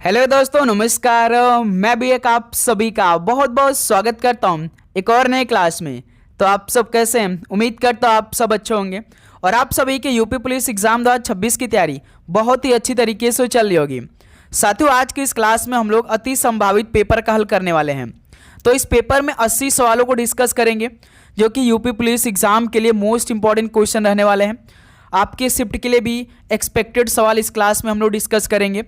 Hello दोस्तों, नमस्कार। मैं भी एक आप सभी का बहुत बहुत स्वागत करता हूं एक और नए क्लास में। तो आप सब कैसे हैं? उम्मीद करता हूं आप सब अच्छे होंगे और आप सभी के यूपी पुलिस एग्जाम 2026 की तैयारी बहुत ही अच्छी तरीके से चल रही होगी। साथियों, आज की इस क्लास में हम लोग अति संभावित पेपर का हल करने वाले हैं। तो इस पेपर में 80 सवालों को डिस्कस करेंगे जो कि यूपी पुलिस एग्जाम के लिए मोस्ट इंपॉर्टेंट क्वेश्चन रहने वाले हैं। आपके शिफ्ट के लिए भी एक्सपेक्टेड सवाल इस क्लास में हम लोग डिस्कस करेंगे।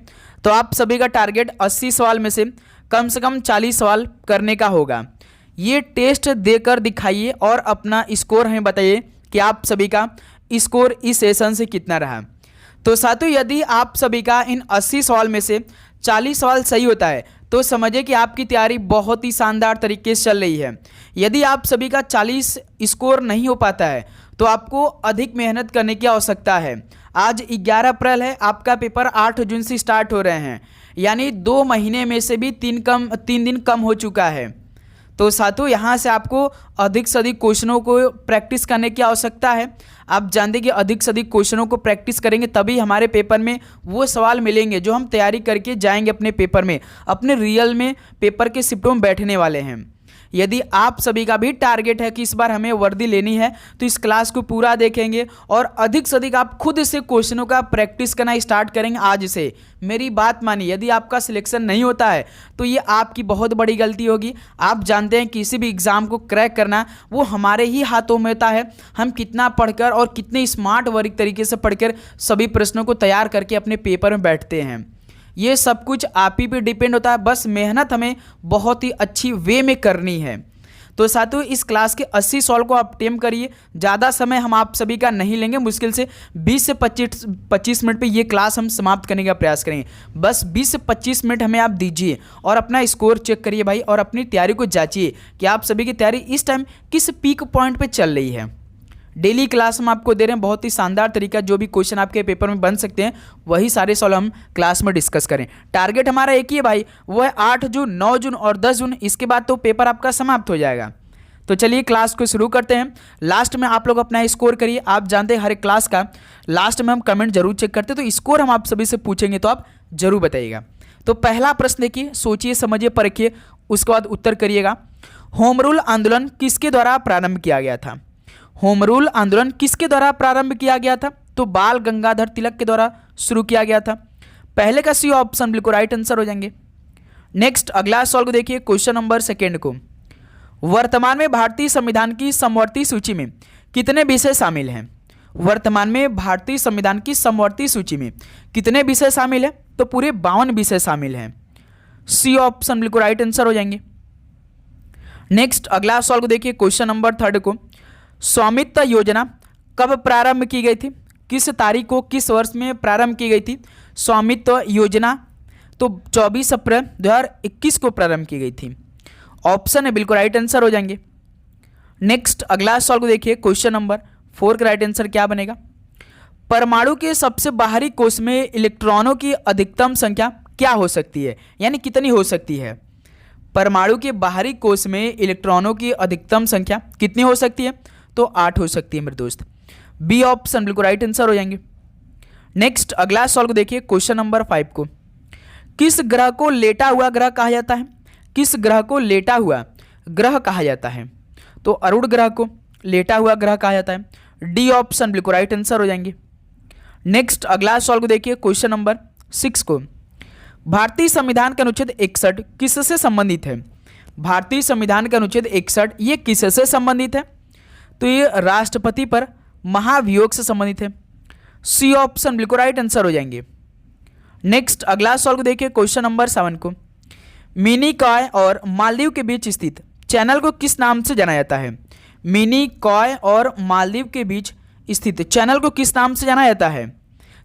तो आप सभी का टारगेट 80 सवाल में से कम 40 सवाल करने का होगा। ये टेस्ट देकर दिखाइए और अपना स्कोर हमें बताइए कि आप सभी का स्कोर इस सेशन से कितना रहा। तो साथियों, यदि आप सभी का इन 80 सवाल में से 40 सवाल सही होता है तो समझिए कि आपकी तैयारी बहुत ही शानदार तरीके से चल रही है। यदि आप सभी का 40 स्कोर नहीं हो पाता है तो आपको अधिक मेहनत करने की आवश्यकता है। आज 11 अप्रैल है, आपका पेपर 8 जून से स्टार्ट हो रहे हैं, यानी 2 महीने में से भी 3 दिन कम हो चुका है। तो साथियों, यहाँ से आपको अधिक से अधिक क्वेश्चनों को प्रैक्टिस करने की आवश्यकता है। आप जानते हैं कि अधिक से अधिक क्वेश्चनों को प्रैक्टिस करेंगे तभी हमारे पेपर में वो सवाल मिलेंगे जो हम तैयारी करके जाएंगे अपने पेपर में, अपने रियल में पेपर के शिफ्टों में बैठने वाले हैं। यदि आप सभी का भी टारगेट है कि इस बार हमें वर्दी लेनी है तो इस क्लास को पूरा देखेंगे और अधिक से अधिक आप खुद से क्वेश्चनों का प्रैक्टिस करना स्टार्ट करेंगे आज से। मेरी बात मानिए, यदि आपका सिलेक्शन नहीं होता है तो ये आपकी बहुत बड़ी गलती होगी। आप जानते हैं किसी भी एग्ज़ाम को क्रैक करना वो हमारे ही हाथों में होता है। हम कितना पढ़कर और कितने स्मार्ट वर्क तरीके से पढ़कर सभी प्रश्नों को तैयार करके अपने पेपर में बैठते हैं, ये सब कुछ आप ही पे डिपेंड होता है। बस मेहनत हमें बहुत ही अच्छी वे में करनी है। तो साथियों, इस क्लास के 80 सवाल को आप अटेम्प्ट करिए। ज़्यादा समय हम आप सभी का नहीं लेंगे, मुश्किल से 20 से 25 मिनट पे ये क्लास हम समाप्त करने का प्रयास करेंगे। बस 20 से 25 मिनट हमें आप दीजिए और अपना स्कोर चेक करिए भाई, और अपनी तैयारी को जांचिए कि आप सभी की तैयारी इस टाइम किस पीक पॉइंट पर चल रही है। डेली क्लास हम आपको दे रहे हैं बहुत ही शानदार तरीका, जो भी क्वेश्चन आपके पेपर में बन सकते हैं वही सारे सवाल हम क्लास में डिस्कस करें। टारगेट हमारा एक ही है भाई, वो है 8 जून, 9 जून और 10 जून। इसके बाद तो पेपर आपका समाप्त हो जाएगा। तो चलिए क्लास को शुरू करते हैं। लास्ट में आप लोग अपना स्कोर करिए। आप जानते हैं हर एक क्लास का लास्ट में हम कमेंट जरूर चेक करते हैं, तो स्कोर हम आप सभी से पूछेंगे तो आप जरूर बताइएगा। तो पहला प्रश्न देखिए, सोचिए समझिए परखिए, उसके बाद उत्तर करिएगा। होम रूल आंदोलन किसके द्वारा प्रारंभ किया गया था? होम रूल आंदोलन किसके द्वारा प्रारंभ किया गया था? तो बाल गंगाधर तिलक के द्वारा शुरू किया गया था। पहले का सी ऑप्शन बिल्कुल राइट आंसर हो जाएंगे। नेक्स्ट अगला सवाल को देखिए, क्वेश्चन नंबर 2 को। वर्तमान में भारतीय संविधान की समवर्ती सूची में कितने विषय शामिल हैं? वर्तमान में भारतीय संविधान की समवर्ती सूची में कितने विषय शामिल हैं? तो पूरे 52 विषय शामिल हैं। सी ऑप्शन बिल्कुल राइट आंसर हो जाएंगे। नेक्स्ट अगला सवाल को देखिए, क्वेश्चन नंबर 3 को। स्वामित्व योजना कब प्रारंभ की गई थी? किस तारीख को, किस वर्ष में प्रारंभ की गई थी स्वामित्व योजना? तो 24 अप्रैल 2021 को प्रारंभ की गई थी। ऑप्शन है बिल्कुल राइट आंसर हो जाएंगे। नेक्स्ट अगला सवाल को देखिए, क्वेश्चन नंबर 4 का राइट आंसर क्या बनेगा? परमाणु के सबसे बाहरी कोश में इलेक्ट्रॉनों की अधिकतम संख्या क्या हो सकती है, यानी कितनी हो सकती है? परमाणु के बाहरी कोश में इलेक्ट्रॉनों की अधिकतम संख्या कितनी हो सकती है? तो 8 हो सकती है मेरे दोस्त। बी ऑप्शन बिल्कुल राइट आंसर हो जाएंगे। नेक्स्ट अगला सवाल को देखिए, क्वेश्चन नंबर 5 को। किस ग्रह को लेटा हुआ ग्रह कहा जाता है? किस ग्रह को लेटा हुआ ग्रह कहा जाता है? तो अरुण ग्रह को लेटा हुआ ग्रह कहा जाता है। डी ऑप्शन बिल्कुल राइट आंसर हो जाएंगे। नेक्स्ट अगला सवाल को देखिए, क्वेश्चन नंबर 6 को। भारतीय संविधान का अनुच्छेद 61 किससे संबंधित है? भारतीय संविधान का अनुच्छेद 61 ये किससे संबंधित है? तो ये राष्ट्रपति पर महाभियोग से संबंधित है। सी ऑप्शन बिल्कुल राइट आंसर हो जाएंगे। नेक्स्ट अगला सवाल को देखिए, क्वेश्चन नंबर 7 को। मिनिकॉय और मालदीव के बीच स्थित चैनल को किस नाम से जाना जाता है? मिनिकॉय और मालदीव के बीच स्थित चैनल को किस नाम से जाना जाता है?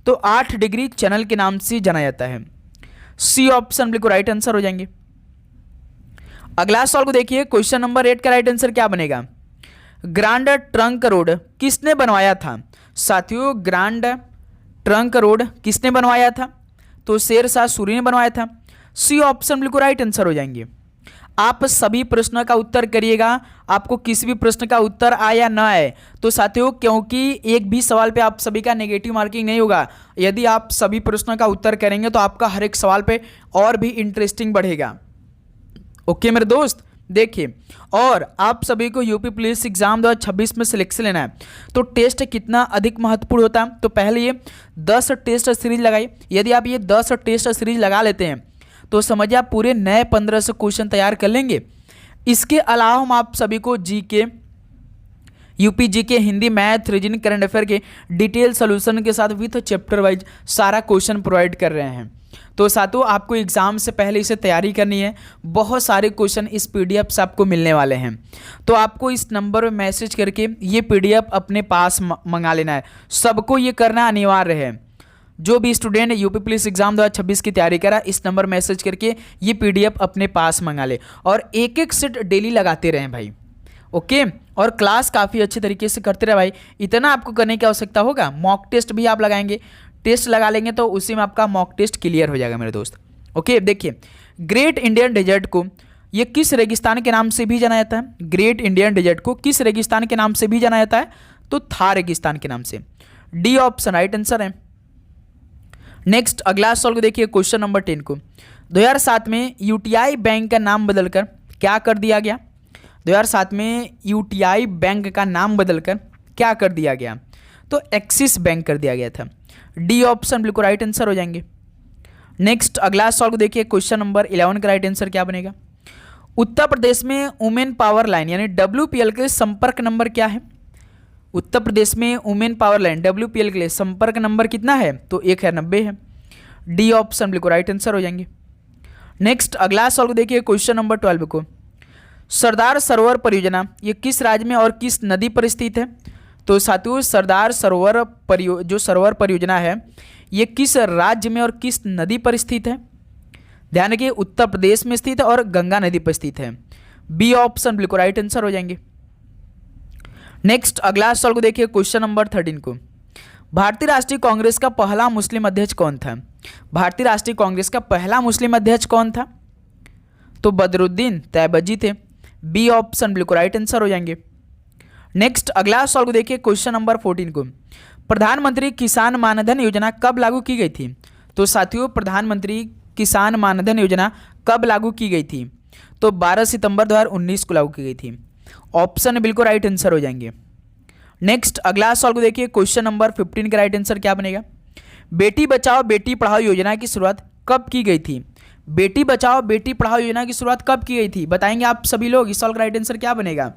तो 8 डिग्री चैनल के नाम से जाना जाता है। सी ऑप्शन बिल्कुल राइट आंसर हो जाएंगे। अगला सवाल को देखिए, क्वेश्चन नंबर 8 का राइट आंसर क्या बनेगा? ग्रांड ट्रंक रोड किसने बनवाया था? साथियों, ग्रांड ट्रंक रोड किसने बनवाया था? तो शेरशाह सूरी ने बनवाया था। सी ऑप्शन बिल्कुल राइट आंसर हो जाएंगे। आप सभी प्रश्नों का उत्तर करिएगा। आपको किसी भी प्रश्न का उत्तर आए या ना आए तो साथियों, क्योंकि एक भी सवाल पे आप सभी का नेगेटिव मार्किंग नहीं होगा। यदि आप सभी प्रश्नों का उत्तर करेंगे तो आपका हर एक सवाल पे और भी इंटरेस्टिंग बढ़ेगा। ओके मेरे दोस्त, देखिए, और आप सभी को यूपी पुलिस एग्जाम 2026 में सिलेक्शन लेना है तो टेस्ट कितना अधिक महत्वपूर्ण होता है। तो पहले ये 10 टेस्ट सीरीज लगाई। यदि आप ये 10 टेस्ट सीरीज लगा लेते हैं तो समझिए आप पूरे नए 1500 क्वेश्चन तैयार कर लेंगे। इसके अलावा हम आप सभी को GK, UP GK, Hindi, math, reasoning, current affair के डिटेल सोल्यूशन के साथ विथ चैप्टर वाइज सारा क्वेश्चन प्रोवाइड कर रहे हैं। तो साथियों, आपको एग्जाम से पहले इसे तैयारी करनी है। बहुत सारे क्वेश्चन इस पीडीएफ से आपको मिलने वाले हैं। तो आपको इस नंबर पर मैसेज करके ये पीडीएफ अपने पास मंगा लेना है। सबको ये करना अनिवार्य है। जो भी स्टूडेंट यूपी पुलिस एग्जाम 2026 की तैयारी करा, इस नंबर मैसेज करके ये पीडीएफ अपने पास मंगा ले और एक एक सेट डेली लगाते रहें भाई। ओके, और क्लास काफ़ी अच्छे तरीके से करते रहे भाई। इतना आपको करने की आवश्यकता होगा। मॉक टेस्ट भी आप लगाएंगे, टेस्ट लगा लेंगे तो उसी में आपका मॉक टेस्ट क्लियर हो जाएगा मेरे दोस्त। ओके, देखिए, ग्रेट इंडियन डेजर्ट को ये किस रेगिस्तान के नाम से भी जाना जाता है? ग्रेट इंडियन डेजर्ट को किस रेगिस्तान के नाम से भी जाना जाता है? तो थार रेगिस्तान के नाम से। डी ऑप्शन राइट आंसर है। नेक्स्ट अगला सवाल को देखिए, क्वेश्चन नंबर 10 को। 2007 में यूटीआई बैंक का नाम बदलकर क्या कर दिया गया? 2007 में यूटीआई बैंक का नाम बदलकर क्या कर दिया गया? तो एक्सिस बैंक कर दिया गया था। डी ऑप्शन बिल्कुल राइट आंसर हो जाएंगे। नेक्स्ट अगला सवाल को देखिए, क्वेश्चन नंबर 11 का राइट आंसर क्या बनेगा? उत्तर प्रदेश में वुमेन पावर लाइन यानी WPL के संपर्क नंबर क्या है? उत्तर प्रदेश में वुमेन पावर लाइन WPL के लिए संपर्क नंबर कितना है? तो 1090 है। डी ऑप्शन बिल्कुल राइट आंसर हो जाएंगे। नेक्स्ट अगला सवाल को देखिए, क्वेश्चन नंबर 12 को। सरदार सरोवर परियोजना ये किस राज्य में और किस नदी पर स्थित है? तो साथियों, सरदार सरोवर जो सरोवर परियोजना है ये किस राज्य में और किस नदी पर स्थित है? ध्यान रखिए, उत्तर प्रदेश में स्थित है और गंगा नदी पर स्थित है। बी ऑप्शन बिल्कुल राइट आंसर हो जाएंगे। नेक्स्ट अगला सवाल को देखिए, क्वेश्चन नंबर 13 को। भारतीय राष्ट्रीय कांग्रेस का पहला मुस्लिम अध्यक्ष कौन था? भारतीय राष्ट्रीय कांग्रेस का पहला मुस्लिम अध्यक्ष कौन था? तो बदरुद्दीन तैयबजी थे। बी ऑप्शन बिल्कुल राइट आंसर हो जाएंगे। नेक्स्ट अगला सवाल को देखिए, क्वेश्चन नंबर 14 को। प्रधानमंत्री किसान मानधन योजना कब लागू की गई थी? तो साथियों, प्रधानमंत्री किसान मानधन योजना कब लागू की गई थी? तो 12 सितंबर 2019 को लागू की गई थी। ऑप्शन बिल्कुल राइट आंसर हो जाएंगे। नेक्स्ट अगला सवाल को देखिए, क्वेश्चन नंबर 15 का राइट आंसर क्या बनेगा? बेटी बचाओ बेटी पढ़ाओ योजना की शुरुआत कब की गई थी? बेटी बचाओ बेटी पढ़ाओ योजना की शुरुआत कब की गई थी? बताएंगे आप सभी लोग। इस सवाल का राइट आंसर क्या बनेगा?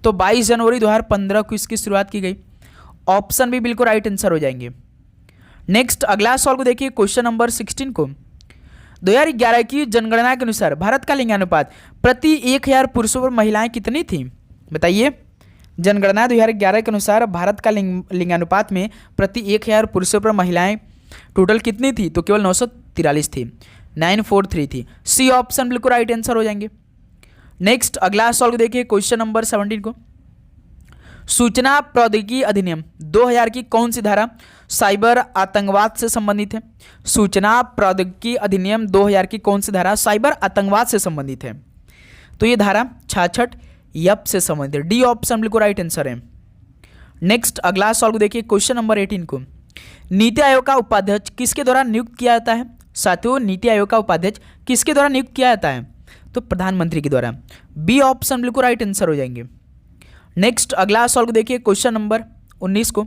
तो 22 जनवरी 2015 को इसकी शुरुआत की गई। ऑप्शन भी बिल्कुल राइट आंसर हो जाएंगे। नेक्स्ट अगला सवाल को देखिए, क्वेश्चन नंबर 16 को। 2011 की जनगणना के अनुसार भारत का लिंगानुपात प्रति 1000 पुरुषों पर महिलाएं कितनी थी? बताइए। जनगणना 2011 के अनुसार भारत का लिंगानुपात में प्रति 1000 पुरुषों पर महिलाएं टोटल कितनी थी? तो केवल 943 थी, 943 थी। सी ऑप्शन बिल्कुल राइट आंसर हो जाएंगे। नेक्स्ट अगला सवाल को देखिए, क्वेश्चन नंबर 17 को। सूचना प्रौद्योगिकी अधिनियम 2000 की कौन सी धारा साइबर आतंकवाद से संबंधित है? सूचना प्रौद्योगिकी अधिनियम 2000 की कौन सी धारा साइबर आतंकवाद से संबंधित है? तो ये धारा 66 यप से संबंधित है। डी ऑप्शन बिल्कुल राइट आंसर है। नेक्स्ट अगला सवाल को देखिए, क्वेश्चन नंबर 18 को। नीति आयोग का उपाध्यक्ष किसके द्वारा नियुक्त किया जाता है? साथियों, नीति आयोग का उपाध्यक्ष किसके द्वारा नियुक्त किया जाता है? तो प्रधानमंत्री के द्वारा। बी ऑप्शन बिल्कुल राइट आंसर हो जाएंगे। नेक्स्ट अगला सवाल को देखिए, क्वेश्चन नंबर 19 को।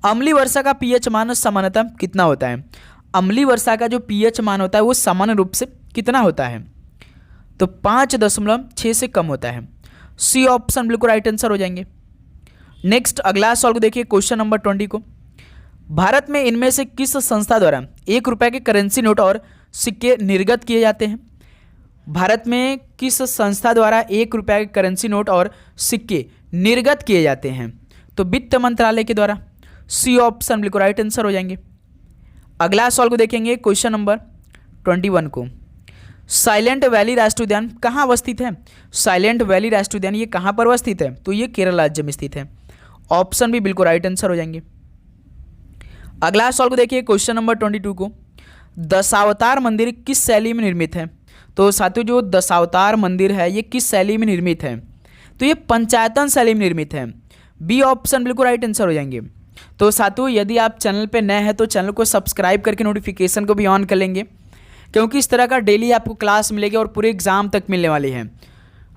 अम्लीय वर्षा का पीएच मान सामान्यतः कितना होता है? अम्लीय वर्षा का जो पीएच मान होता है वो सामान्य रूप से कितना होता है? तो 5.6 से कम होता है। सी ऑप्शन बिल्कुल राइट आंसर हो जाएंगे। नेक्स्ट अगला सवाल को देखिए, क्वेश्चन नंबर 20 को। भारत में इनमें से किस संस्था द्वारा 1 रुपये के करेंसी नोट और सिक्के निर्गत किए जाते हैं? भारत में किस संस्था द्वारा 1 रुपये के करेंसी नोट और सिक्के निर्गत किए जाते हैं? तो वित्त मंत्रालय के द्वारा। सी ऑप्शन बिल्कुल राइट आंसर हो जाएंगे। अगला सवाल को देखेंगे, क्वेश्चन नंबर 21 को। साइलेंट वैली राष्ट्रीय उद्यान कहाँ अवस्थित है? साइलेंट वैली राष्ट्रीय उद्यान ये कहाँ पर अवस्थित है? तो ये केरल राज्य में स्थित है। ऑप्शन भी बिल्कुल राइट आंसर हो जाएंगे। अगला सवाल को देखिए, क्वेश्चन नंबर 22 को। दशावतार मंदिर किस शैली में निर्मित है? तो साथियों जो दशावतार मंदिर है ये किस शैली में निर्मित है? तो ये पंचायतन शैली में निर्मित है। बी ऑप्शन बिल्कुल राइट आंसर हो जाएंगे। तो साथियों यदि आप चैनल पे नए हैं तो चैनल को सब्सक्राइब करके नोटिफिकेशन को भी ऑन कर लेंगे, क्योंकि इस तरह का डेली आपको क्लास मिलेगी और पूरे एग्जाम तक मिलने वाली है।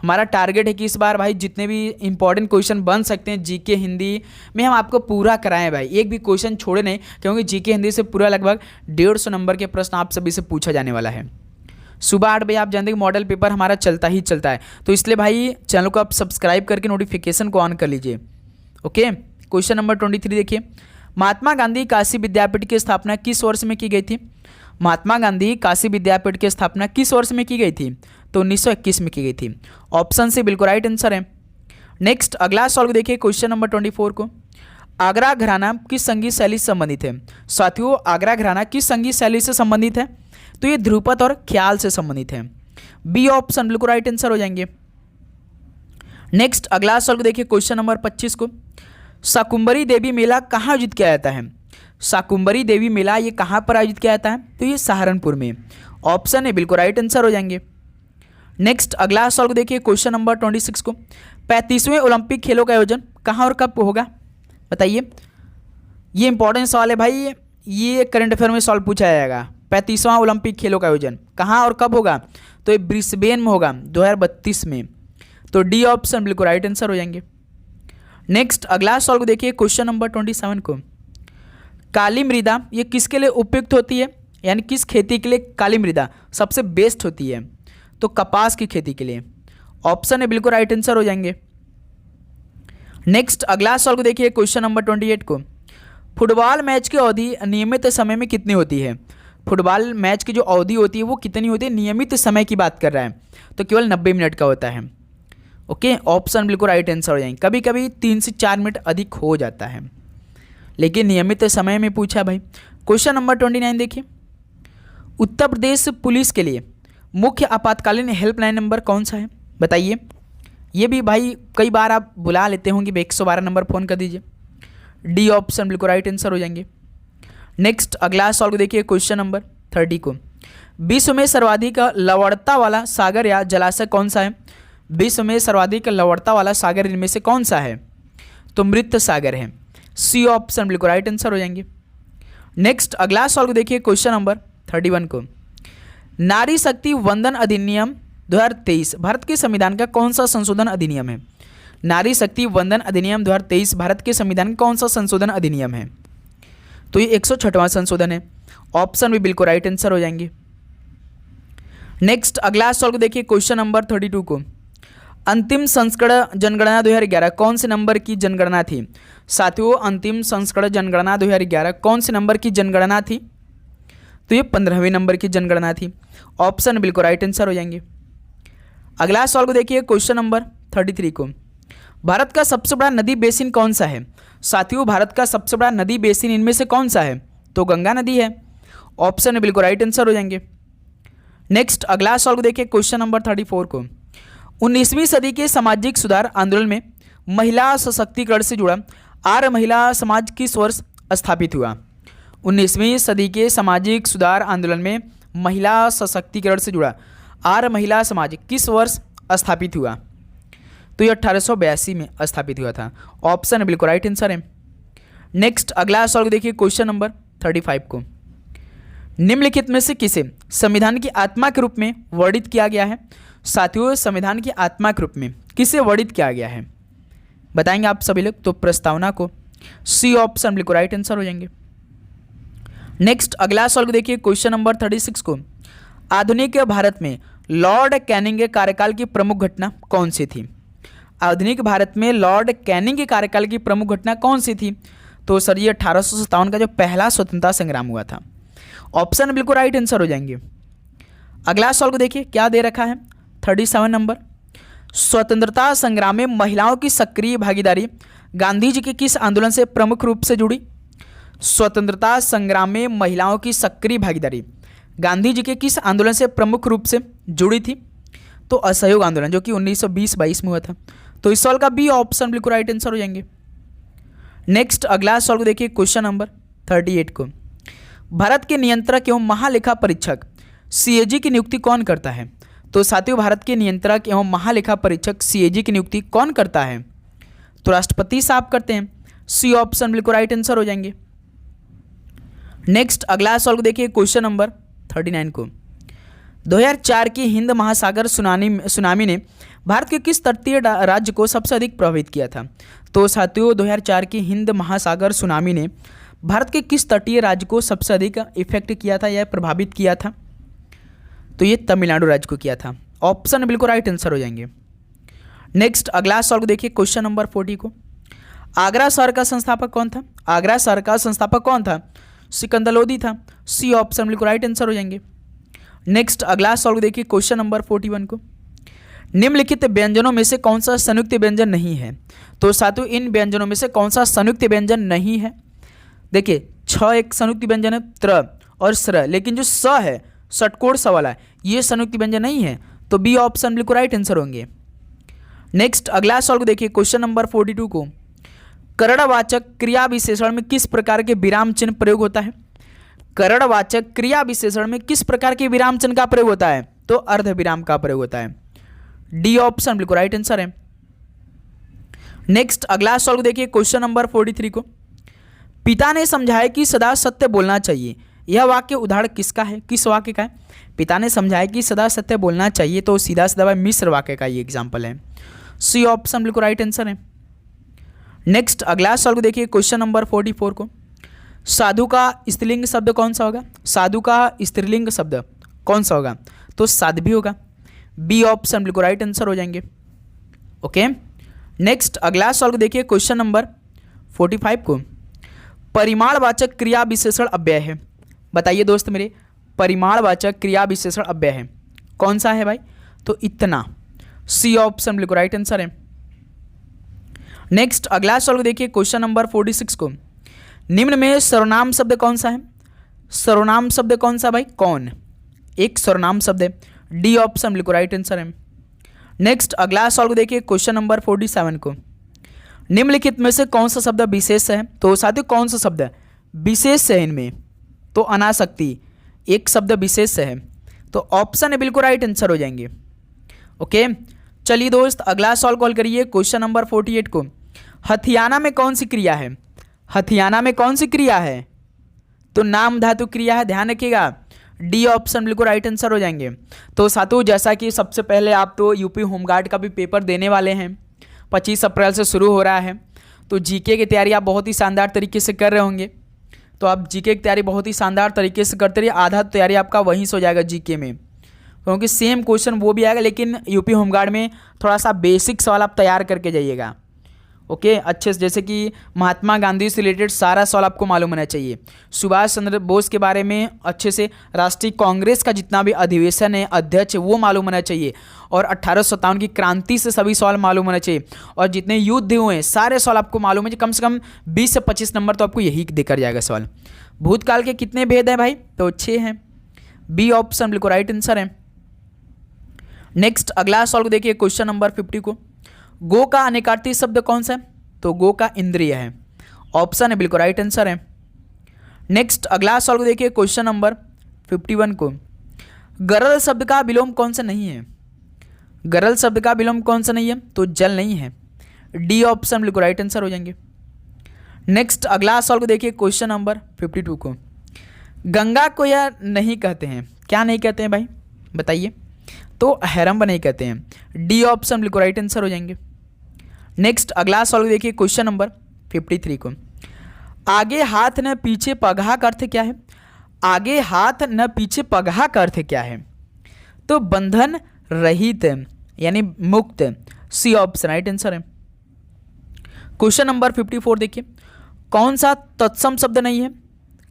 हमारा टारगेट है कि इस बार भाई जितने भी इंपॉर्टेंट क्वेश्चन बन सकते हैं जीके हिंदी में हम आपको पूरा कराएं भाई, एक भी क्वेश्चन छोड़े नहीं, क्योंकि जीके हिंदी से पूरा लगभग 150 नंबर के प्रश्न आप सभी से पूछा जाने वाला है। सुबह 8 बजे आप जानते हैं मॉडल पेपर हमारा चलता ही चलता है, तो इसलिए भाई चैनल को आप सब्सक्राइब करके नोटिफिकेशन को ऑन कर लीजिए। ओके, क्वेश्चन नंबर 23 देखिए, महात्मा गांधी काशी विद्यापीठ की स्थापना किस वर्ष में की गई थी? महात्मा गांधी काशी विद्यापीठ की स्थापना किस वर्ष में की गई थी? तो 1921 में की गई थी। ऑप्शन से बिल्कुल राइट आंसर है। नेक्स्ट अगला सॉल्व देखिए क्वेश्चन नंबर 24 को, आगरा घराना किस संगीत शैली से संबंधित है? साथियों आगरा घराना किस संगीत शैली से संबंधित है? तो ये ध्रुपद और ख्याल से संबंधित है। बी ऑप्शन बिल्कुल राइट आंसर हो जाएंगे। नेक्स्ट अगला सॉल्व देखिए क्वेश्चन नंबर 25 को, शाकुंभरी देवी मेला कहाँ आयोजित किया जाता है? शाकुंभरी देवी मेला ये कहाँ पर आयोजित किया जाता है? तो ये सहारनपुर में। ऑप्शन है बिल्कुल राइट आंसर हो जाएंगे। नेक्स्ट अगला सॉल्व देखिए क्वेश्चन नंबर 26 को, 35वें ओलंपिक खेलों का आयोजन कहाँ और कब होगा? बताइए, ये इंपॉर्टेंट सवाल है भाई, ये करंट अफेयर में सॉल्व पूछा जाएगा। 35वां ओलंपिक खेलों का आयोजन कहाँ और कब होगा? तो ये ब्रिस्बेन में होगा 2032 में। तो डी ऑप्शन बिल्कुल राइट आंसर हो जाएंगे। नेक्स्ट अगला सॉल्व देखिए क्वेश्चन नंबर 27 को, काली मृदा ये किसके लिए उपयुक्त होती है, यानी किस खेती के लिए काली मृदा सबसे बेस्ट होती है? तो कपास की खेती के लिए। ऑप्शन है बिल्कुल राइट आंसर हो जाएंगे। नेक्स्ट अगला सॉल्व देखिए क्वेश्चन नंबर 28 को, फुटबॉल मैच की अवधि नियमित समय में कितनी होती है? फुटबॉल मैच की जो अवधि होती है वो कितनी होती है? नियमित समय की बात कर रहा है, तो केवल 90 मिनट का होता है। ओके, ऑप्शन बिल्कुल राइट आंसर हो जाएंगे। कभी कभी 3 से 4 मिनट अधिक हो जाता है, लेकिन नियमित समय में पूछा भाई। क्वेश्चन नंबर 29 देखिए, उत्तर प्रदेश पुलिस के लिए मुख्य आपातकालीन हेल्पलाइन नंबर कौन सा है? बताइए, ये भी भाई कई बार आप बुला लेते होंगे, 112 नंबर फ़ोन कर दीजिए। डी ऑप्शन बिल्कुल राइट आंसर हो जाएंगे। नेक्स्ट अगला सॉल्व देखिए क्वेश्चन नंबर 30 को, विश्व में सर्वाधिक लवणता वाला सागर या जलाशय कौन सा है? विश्व में सर्वाधिक लवणता वाला सागर इनमें से कौन सा है? तो मृत सागर है। सी ऑप्शन बिल्कुल राइट आंसर हो जाएंगे। नेक्स्ट अगला सॉल्व देखिए क्वेश्चन नंबर 31 को, नारी शक्ति वंदन अधिनियम 2023 भारत के संविधान का कौन सा संशोधन अधिनियम है? नारी शक्ति वंदन अधिनियम 2023 भारत के संविधान का कौन सा संशोधन अधिनियम है? तो ये 106वां संशोधन है। ऑप्शन भी बिल्कुल राइट आंसर हो जाएंगे। नेक्स्ट अगला सॉल्व देखिए क्वेश्चन नंबर 32 को, अंतिम संस्करण जनगणना 2011 कौन से नंबर की जनगणना थी? साथियों अंतिम संस्करण जनगणना 2011 कौन से नंबर की जनगणना थी? तो ये 15वें नंबर की जनगणना थी। ऑप्शन बिल्कुल राइट आंसर हो जाएंगे। अगला सॉल्व देखिए क्वेश्चन नंबर 33 को, भारत का सबसे बड़ा नदी बेसिन कौन सा है? साथियों भारत का सबसे बड़ा नदी बेसिन इनमें से कौन सा है? तो गंगा नदी है। ऑप्शन बिल्कुल राइट आंसर हो जाएंगे। नेक्स्ट अगला सॉल्व देखिए क्वेश्चन नंबर 34 को, 19वीं सदी के सामाजिक सुधार आंदोलन में महिला सशक्तिकरण से जुड़ा आर्य महिला समाज किस वर्ष स्थापित हुआ? 19वीं सदी के सामाजिक सुधार आंदोलन में महिला सशक्तिकरण से जुड़ा आर्य महिला समाज किस वर्ष स्थापित हुआ? तो ये 1882 में स्थापित हुआ था। ऑप्शन बिल्कुल राइट आंसर है। नेक्स्ट अगला सॉल्व देखिए क्वेश्चन नंबर 35 को, निम्नलिखित में से किसे संविधान की आत्मा के रूप में वर्णित किया गया है? साथियों संविधान की आत्मा के रूप में किसे वर्णित किया गया है? बताएंगे आप सभी लोग। तो प्रस्तावना को। सी ऑप्शन बिल्कुल राइट आंसर हो जाएंगे। नेक्स्ट अगला सॉल्व देखिए क्वेश्चन नंबर 36 को, आधुनिक भारत में लॉर्ड कैनिंग के कार्यकाल की प्रमुख घटना कौन सी थी? आधुनिक भारत में लॉर्ड कैनिंग के कार्यकाल की प्रमुख घटना कौन सी थी? तो सर ये 1857 का जो पहला स्वतंत्रता संग्राम हुआ था। ऑप्शन बिल्कुल राइट आंसर हो जाएंगे। अगला सॉल्व देखिए क्या दे रखा है 37 नंबर, स्वतंत्रता संग्राम में महिलाओं की सक्रिय भागीदारी गांधी जी के किस आंदोलन से प्रमुख रूप से जुड़ी? स्वतंत्रता संग्राम में महिलाओं की सक्रिय भागीदारी गांधी जी के किस आंदोलन से प्रमुख रूप से जुड़ी थी? तो असहयोग आंदोलन, जो कि 1920-22 में हुआ था। तो इस सवाल का बी ऑप्शन बिल्कुल राइट आंसर हो जाएंगे। नेक्स्ट अगला सवाल देखिए क्वेश्चन नंबर 38 को, भारत के नियंत्रक एवं महालेखा परीक्षक सीएजी की नियुक्ति कौन करता है? तो साथियों भारत के नियंत्रक एवं महालेखा परीक्षक सीएजी की नियुक्ति कौन करता है? तो राष्ट्रपति साहब करते हैं। सी ऑप्शन बिल्कुल राइट आंसर हो जाएंगे। नेक्स्ट अगला सवाल देखिए क्वेश्चन नंबर 39 को। 2004 की हिंद महासागर सुनामी ने भारत के किस तटीय राज्य को सबसे अधिक प्रभावित किया था? तो साथियों 2004 की हिंद महासागर सुनामी ने भारत के किस तटीय राज्य को सबसे अधिक इफेक्ट किया था या प्रभावित किया था? तो ये तमिलनाडु राज्य को किया था। ऑप्शन बिल्कुल राइट आंसर हो जाएंगे। नेक्स्ट अगला सवाल देखिए क्वेश्चन नंबर 40 को। आगरा शहर का संस्थापक कौन था? आगरा शहर का संस्थापक कौन था? सिकंदर लोदी था। सी ऑप्शन बिल्कुल राइट आंसर हो जाएंगे। नेक्स्ट अगला सवाल देखिए क्वेश्चन नंबर 41 को। निम्नलिखित व्यंजनों में से कौन सा संयुक्त व्यंजन नहीं है? तो साथियों इन व्यंजनों में से कौन सा संयुक्त व्यंजन नहीं है? देखिए छ एक संयुक्त व्यंजन है, त्र और स्र, लेकिन जो स है षटकोण स वाला ये संयुक्त व्यंजन नहीं है, तो बी ऑप्शन बिल्कुल राइट आंसर होंगे। नेक्स्ट अगला सवाल देखिए क्वेश्चन नंबर 42 को। करणवाचक क्रिया विशेषण में किस प्रकार के विराम चिन्ह प्रयोग होता है? करणवाचक क्रिया विशेषण में किस प्रकार के विराम चिन्ह का प्रयोग होता है? तो अर्ध विराम का प्रयोग होता है। डी ऑप्शन बिल्कुल राइट आंसर है। नेक्स्ट अगला सवाल देखिए क्वेश्चन नंबर 43 को। पिता ने समझाया कि सदा सत्य बोलना चाहिए, यह वाक्य उदाहरण किसका है? किस वाक्य का है? पिता ने समझाया कि सदा सत्य बोलना चाहिए, तो सीधा सीधा मिश्र वाक्य का ये एग्जाम्पल है। सी ऑप्शन बिल्कुल राइट आंसर है। नेक्स्ट अगला सवाल देखिए क्वेश्चन नंबर 44 को। साधु का स्त्रीलिंग शब्द कौन सा होगा? साधु का स्त्रीलिंग शब्द कौन सा होगा? तो साध्वी होगा। बी ऑप्शन बिल्कुल राइट आंसर हो जाएंगे। ओके। नेक्स्ट अगला सवाल देखिए क्वेश्चन नंबर 45 को। परिमाणवाचक क्रिया विशेषण अव्यय है, बताइए दोस्त मेरे, परिमाणवाचक क्रिया विशेषण अव्यय है कौन सा है भाई? तो इतना। सी ऑप्शन बिल्कुल राइट आंसर है। नेक्स्ट अगला सवाल देखिए क्वेश्चन नंबर 46 को। निम्न में सर्वनाम शब्द कौन सा है? सर्वनाम शब्द कौन सा भाई? कौन एक सर्वनाम शब्द है। डी ऑप्शन बिल्कुल राइट आंसर है। नेक्स्ट अगला सवाल देखिए क्वेश्चन नंबर 47 को। निम्नलिखित में से कौन सा शब्द विशेष है? तो साथियों कौन सा शब्द विशेष है इनमें? तो अनासक्ति एक शब्द विशेष है, तो ऑप्शन है बिल्कुल राइट आंसर हो जाएंगे। ओके चलिए दोस्त अगला सवाल कॉल करिए क्वेश्चन नंबर 48 को। हथियाना में कौन सी क्रिया है? हथियाना में कौन सी क्रिया है? तो नाम धातु क्रिया है, ध्यान रखिएगा। डी ऑप्शन बिल्कुल राइट आंसर हो जाएंगे। तो साथियों जैसा कि सबसे पहले आप तो यूपी होमगार्ड का भी पेपर देने वाले हैं, 25 अप्रैल से शुरू हो रहा है, तो जीके की तैयारी आप बहुत ही शानदार तरीके से कर रहे होंगे। तो आप जीके की तैयारी बहुत ही शानदार तरीके से करते रहिए, आधा तैयारी आपका वहीं से हो जाएगा जीके में, क्योंकि सेम क्वेश्चन वो भी आएगा, लेकिन यूपी होमगार्ड में थोड़ा सा बेसिक सवाल आप तैयार करके जाइएगा। ओके अच्छे से, जैसे कि महात्मा गांधी से रिलेटेड सारा सवाल आपको मालूम होना चाहिए, सुभाष चंद्र बोस के बारे में अच्छे से, राष्ट्रीय कांग्रेस का जितना भी अधिवेशन है अध्यक्ष वो मालूम होना चाहिए, और 1857 की क्रांति से सभी सवाल मालूम होना चाहिए, और जितने युद्ध हुए हैं सारे सवाल आपको मालूम है। कम से कम 20 से 25 नंबर तो आपको यही देकर जाएगा सवाल। भूतकाल के कितने भेद हैं भाई? तो 6 हैं। बी ऑप्शन बिल्कुल राइट आंसर है। नेक्स्ट अगला सवाल को देखिए क्वेश्चन नंबर 50 को। गो का अनेकार्थी शब्द कौन सा है? तो गो का इंद्रिय है, ऑप्शन है बिल्कुल राइट आंसर है। नेक्स्ट अगला सवाल को देखिए क्वेश्चन नंबर 51 को। गरल शब्द का विलोम कौन सा नहीं है? गरल शब्द का विलोम कौन सा नहीं है? तो जल नहीं है। डी ऑप्शन बिल्कुल राइट आंसर हो जाएंगे। नेक्स्ट अगला सवाल को देखिए क्वेश्चन नंबर 52 को। गंगा को यह नहीं कहते हैं, क्या नहीं कहते हैं भाई बताइए? तो हैरम्ब नहीं कहते हैं। डी ऑप्शन बिल्कुल राइट आंसर हो जाएंगे। नेक्स्ट अगला सवाल देखिए क्वेश्चन नंबर 53 को। आगे हाथ न पीछे पगहा का अर्थ क्या है? आगे हाथ न पीछे पगहा का अर्थ क्या है? तो बंधन रहित यानी मुक्त। सी ऑप्शन राइट आंसर है। क्वेश्चन नंबर 54 देखिए। कौन सा तत्सम शब्द नहीं है?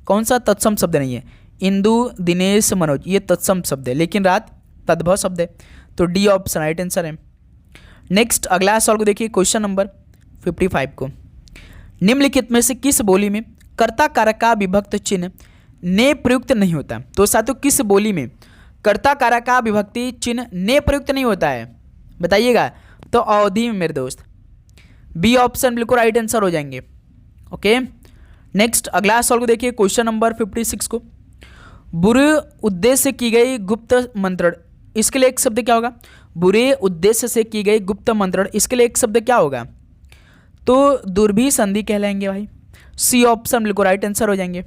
कौन सा तत्सम शब्द नहीं है? इंदु, दिनेश, मनोज ये तत्सम शब्द है, लेकिन रात तद्भव शब्द है, तो डी ऑप्शन राइट आंसर है। नेक्स्ट अगला सवाल को देखिए क्वेश्चन नंबर 55 को। निम्नलिखित में से किस बोली में कर्ता कारक का विभक्त चिन्ह ने प्रयुक्त नहीं होता? तो साथियों किस बोली में कर्ता कारक का विभक्ति चिन्ह ने प्रयुक्त नहीं होता है बताइएगा? तो अवधि में मेरे दोस्त। बी ऑप्शन बिल्कुल राइट आंसर हो जाएंगे। ओके नेक्स्ट अगला सवाल को देखिए क्वेश्चन नंबर 56 को। बुरे उद्देश्य से की गई गुप्त मंत्रण, इसके लिए एक शब्द क्या होगा? बुरे उद्देश्य से की गई गुप्त मंत्रण, इसके लिए एक शब्द क्या होगा? तो दुर्भी संधि कहलाएंगे भाई। सी ऑप्शन बिल्कुल राइट आंसर हो जाएंगे।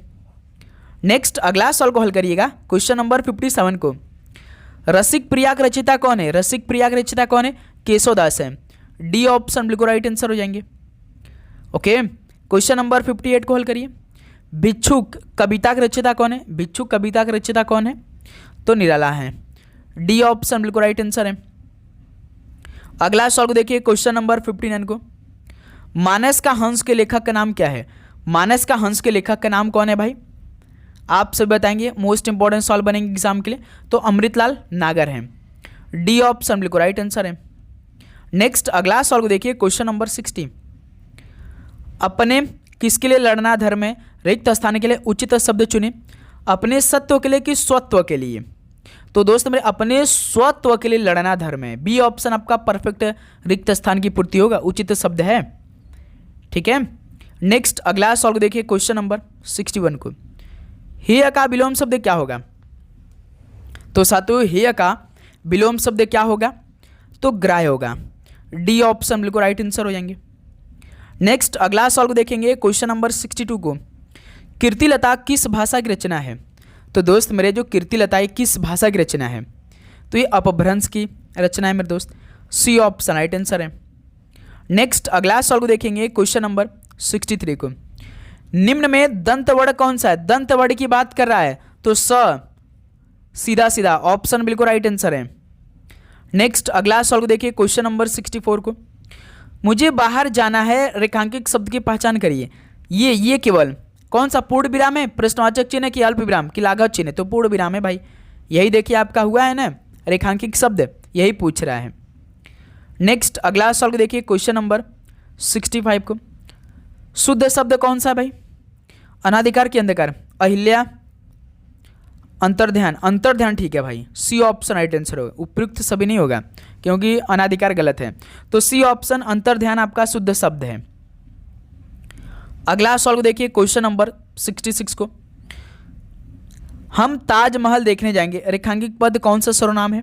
नेक्स्ट अगला सवाल को हल करिएगा, क्वेश्चन नंबर 57 को। रसिक प्रिया का रचयिता कौन है? रसिक प्रिया का रचयिता कौन है? केशवदास है। डी ऑप्शन बिल्कुल राइट आंसर हो जाएंगे। ओके, क्वेश्चन नंबर 58 को हल करिए। भिक्षुक कविता का रचयिता कौन है? भिक्षुक कविता का रचयिता कौन है? तो निराला है। डी ऑप्शन बिल्कुल राइट आंसर है। अगला सवाल को देखिए, क्वेश्चन नंबर 59 को। मानस का हंस के लेखक का नाम क्या है? मानस का हंस के लेखक का नाम कौन है भाई? आप सब बताएंगे, मोस्ट इंपॉर्टेंट सवाल बनेंगे एग्जाम के लिए। तो अमृतलाल नागर हैं। डी ऑप्शन बिल्कुल राइट आंसर है। नेक्स्ट अगला सवाल को देखिए, क्वेश्चन नंबर 60। अपने किसके लिए लड़ना धर्म है? रिक्त स्थान के लिए उचित शब्द चुने। अपने सत्व के लिए कि स्वत्व के लिए? तो दोस्त मेरे अपने स्वत्व के लिए लड़ना धर्म है। बी ऑप्शन आपका परफेक्ट रिक्त स्थान की पूर्ति होगा, उचित शब्द है। ठीक है, नेक्स्ट अगला सवाल को देखिए, क्वेश्चन नंबर 61 को। हेय का विलोम शब्द क्या होगा? तो साथियों हेय का विलोम शब्द क्या होगा? तो ग्राह्य होगा। डी ऑप्शन बिल्कुल राइट आंसर हो जाएंगे। नेक्स्ट अगला सवाल को देखेंगे, क्वेश्चन नंबर 62 को। कीर्तिलता किस भाषा की रचना है? तो दोस्त मेरे जो कीर्तिलता है किस भाषा की रचना है? तो ये अपभ्रंश की रचना है मेरे दोस्त। सी ऑप्शन राइट आंसर है। नेक्स्ट अगला सवाल को देखेंगे, क्वेश्चन नंबर 63 को। निम्न में दंत वर्ण कौन सा है? दंत वर्ण की बात कर रहा है तो स, सीधा सीधा ऑप्शन बिल्कुल राइट आंसर है। नेक्स्ट अगला सवाल को देखिए, क्वेश्चन नंबर 64 को। मुझे बाहर जाना है, रेखांकित शब्द की पहचान करिए। ये केवल कौन सा पूर्ण विराम है? प्रश्नवाचक चिन्ह कि अल्प विराम कि लाघव चिन्ह? तो पूर्ण विराम है भाई। यही देखिए आपका हुआ है ना, रेखांकित शब्द यही पूछ रहा है। नेक्स्ट अगला सवाल को देखिए, क्वेश्चन नंबर 65 को। शुद्ध शब्द कौन सा है भाई? अनाधिकार की अंधकार, अहिल्या, अंतर्ध्यान। अंतर्ध्यान ठीक है भाई, सी ऑप्शन राइट आंसर होगा। उपयुक्त सभी नहीं होगा क्योंकि अनाधिकार गलत है। तो सी ऑप्शन अंतर्ध्यान आपका शुद्ध शब्द है। अगला सवाल को देखिए, क्वेश्चन नंबर 66 को। हम ताजमहल देखने जाएंगे, रेखांकित पद कौन सा सर्वनाम है?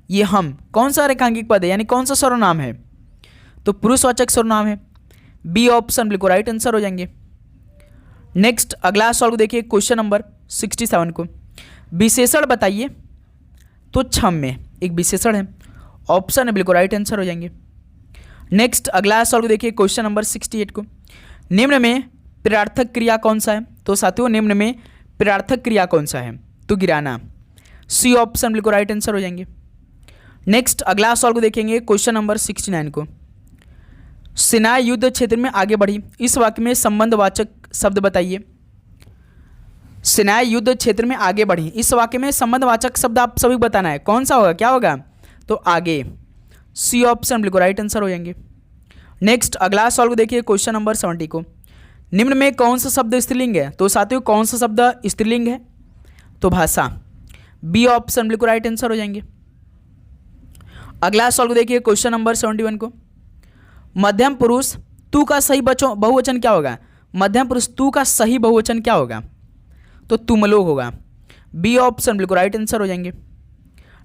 ये हम कौन सा रेखांकित पद है यानी कौन सा सर्वनाम है? तो पुरुषवाचक सर्वनाम है। बी ऑप्शन बिल्कुल राइट आंसर हो जाएंगे। नेक्स्ट अगला सवाल को देखिए, क्वेश्चन नंबर 67 को। विशेषण बताइए। तो छम में एक विशेषण है, ऑप्शन बिल्कुल राइट आंसर हो जाएंगे। नेक्स्ट अगला सवाल को देखिए, क्वेश्चन नंबर 68 को। निम्न में प्रार्थक क्रिया कौन सा है? तो साथियों निम्न में प्रार्थक क्रिया कौन सा है? तो गिराना। सी ऑप्शन बिल्कुल राइट आंसर हो जाएंगे। नेक्स्ट अगला सवाल को देखेंगे, क्वेश्चन नंबर 69 को। सेना युद्ध क्षेत्र में आगे बढ़ी, इस वाक्य में संबंधवाचक शब्द बताइए। सेनाएं युद्ध क्षेत्र में आगे बढ़ी, इस वाक्य में संबंधवाचक शब्द आप सभी बताना है, कौन सा होगा, क्या होगा? तो आगे। सी ऑप्शन बिल्कुल राइट आंसर हो जाएंगे। नेक्स्ट अगला सवाल को देखिए, क्वेश्चन नंबर 70 को। निम्न में कौन सा शब्द स्त्रीलिंग है? तो साथियों कौन सा शब्द स्त्रीलिंग है? तो भाषा। बी ऑप्शन बिल्कुल राइट आंसर हो जाएंगे। अगला सवाल को देखिए, क्वेश्चन नंबर 71 को। मध्यम पुरुष तू का सही बहुवचन क्या होगा? मध्यम पुरुष तू का सही बहुवचन क्या होगा? तो तुम लोग होगा। बी ऑप्शन बिल्कुल राइट आंसर हो जाएंगे।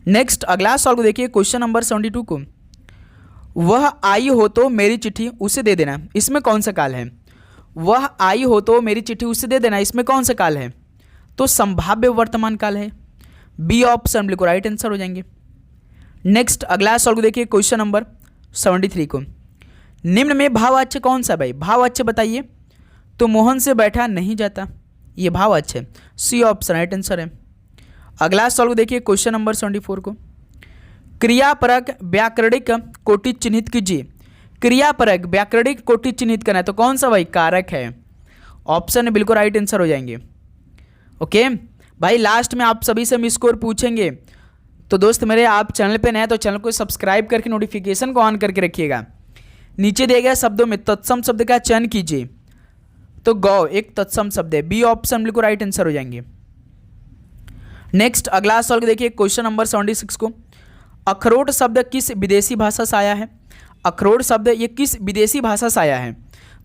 नेक्स्ट अगला सवाल को देखिए, क्वेश्चन नंबर 72 को। वह आई हो तो मेरी चिट्ठी उसे दे देना, इसमें कौन सा काल है? वह आई हो तो मेरी चिट्ठी उसे दे देना, इसमें कौन सा काल है? तो संभाव्य वर्तमान काल है। बी ऑप्शन बिल्कुल राइट आंसर हो जाएंगे। नेक्स्ट अगला सवाल को देखिए, क्वेश्चन नंबर 73 को। निम्न में भाववाच्य कौन सा भाई? भाववाच्य बताइए। तो मोहन से बैठा नहीं जाता, ये भाववाच्य है। सी ऑप्शन राइट आंसर है। अगला सवाल को देखिए, क्वेश्चन नंबर 74 को। क्रियापरक व्याकरणिक कोटि चिन्हित कीजिए। क्रियापरक व्याकरणिक कोटि चिन्हित करना है तो कौन सा भाई? कारक है। ऑप्शन बिल्कुल राइट आंसर हो जाएंगे। ओके भाई, लास्ट में आप सभी से हम स्कोर पूछेंगे, तो दोस्त मेरे आप चैनल पे नए हैं तो चैनल को सब्सक्राइब करके नोटिफिकेशन को ऑन करके रखिएगा। नीचे दिए गए शब्दों में तत्सम शब्द का चयन कीजिए। तो गौ एक तत्सम शब्द है। बी ऑप्शन बिल्कुल राइट आंसर हो जाएंगे। नेक्स्ट अगला सवाल देखिए, क्वेश्चन नंबर 76 को। अखरोट शब्द किस विदेशी भाषा से आया है? अखरोट शब्द ये किस विदेशी भाषा से आया है?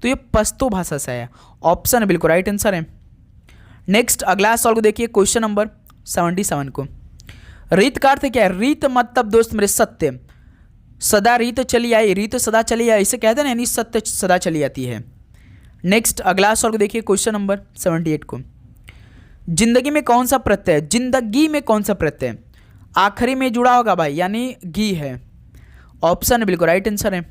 तो ये पश्तो भाषा से आया। ऑप्शन बिल्कुल राइट आंसर है। नेक्स्ट अगला सवाल को देखिए, क्वेश्चन नंबर 77 को। रीत का अर्थ क्या है? रीत मतलब दोस्त मेरे सत्य, सदा रीत चली आई, रीत सदा चली आई, इसे कहते हैं ना, यानी सत्य सदा चली आती है। नेक्स्ट अगला सवाल को देखिए, क्वेश्चन नंबर 78 को। जिंदगी में कौन सा प्रत्यय, जिंदगी में कौन सा प्रत्यय आखिरी में जुड़ा होगा भाई, यानी गी है। ऑप्शन बिल्कुल राइट आंसर है।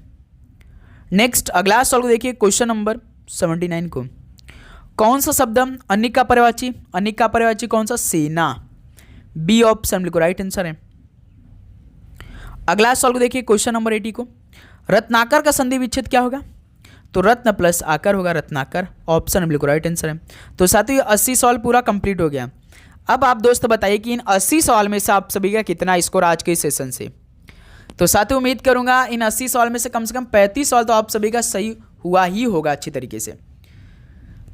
नेक्स्ट अगला सवाल को देखिए, क्वेश्चन नंबर 79 को। कौन सा शब्द अनिक का पर्यायवाची, अनिक का पर्यायवाची कौन सा? सेना। बी ऑप्शन बिल्कुल राइट आंसर है। अगला सवाल को देखिए, क्वेश्चन नंबर 80 को। रत्नाकर का संधि विच्छेद क्या होगा? तो रत्न प्लस आकर होगा, रत्नाकर। ऑप्शन बिल्कुल राइट आंसर है। तो साथियों 80 सवाल पूरा कंप्लीट हो गया। अब आप दोस्त बताइए कि इन 80 सवाल में से आप सभी का कितना स्कोर आज के सेशन से? तो साथियों उम्मीद करूंगा इन 80 सवाल में से कम 35 सवाल तो आप सभी का सही हुआ ही होगा अच्छी तरीके से।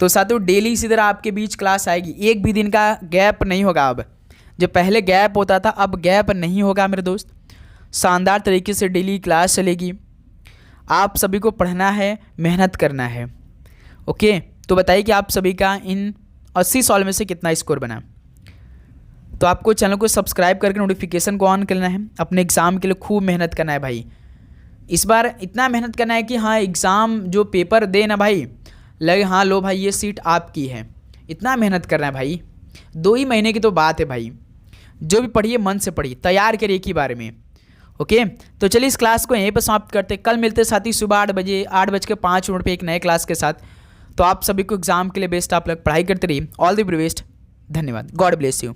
तो साथियों डेली इसी तरह आपके बीच क्लास आएगी, एक भी दिन का गैप नहीं होगा। अब जो पहले गैप होता था अब गैप नहीं होगा मेरे दोस्त, शानदार तरीके से डेली क्लास चलेगी। आप सभी को पढ़ना है, मेहनत करना है। ओके, तो बताइए कि आप सभी का इन 80 सवाल में से कितना स्कोर बना। तो आपको चैनल को सब्सक्राइब करके नोटिफिकेशन को ऑन करना है, अपने एग्ज़ाम के लिए खूब मेहनत करना है भाई। इस बार इतना मेहनत करना है कि हाँ एग्ज़ाम जो पेपर दे ना भाई लगे हाँ लो भाई ये सीट आपकी है, इतना मेहनत करना है भाई। 2 ही महीने की तो बात है भाई, जो भी पढ़िए मन से पढ़िए, तैयार करिए एक ही बारे में। ओके, तो चलिए इस क्लास को यहीं पर समाप्त करते हैं। कल मिलते साथ ही सुबह 8 बजे 8:05 पे एक नए क्लास के साथ। तो आप सभी को एग्जाम के लिए बेस्ट, आप लोग पढ़ाई करते रहिए। ऑल द बेस्ट, धन्यवाद, गॉड ब्लेस यू।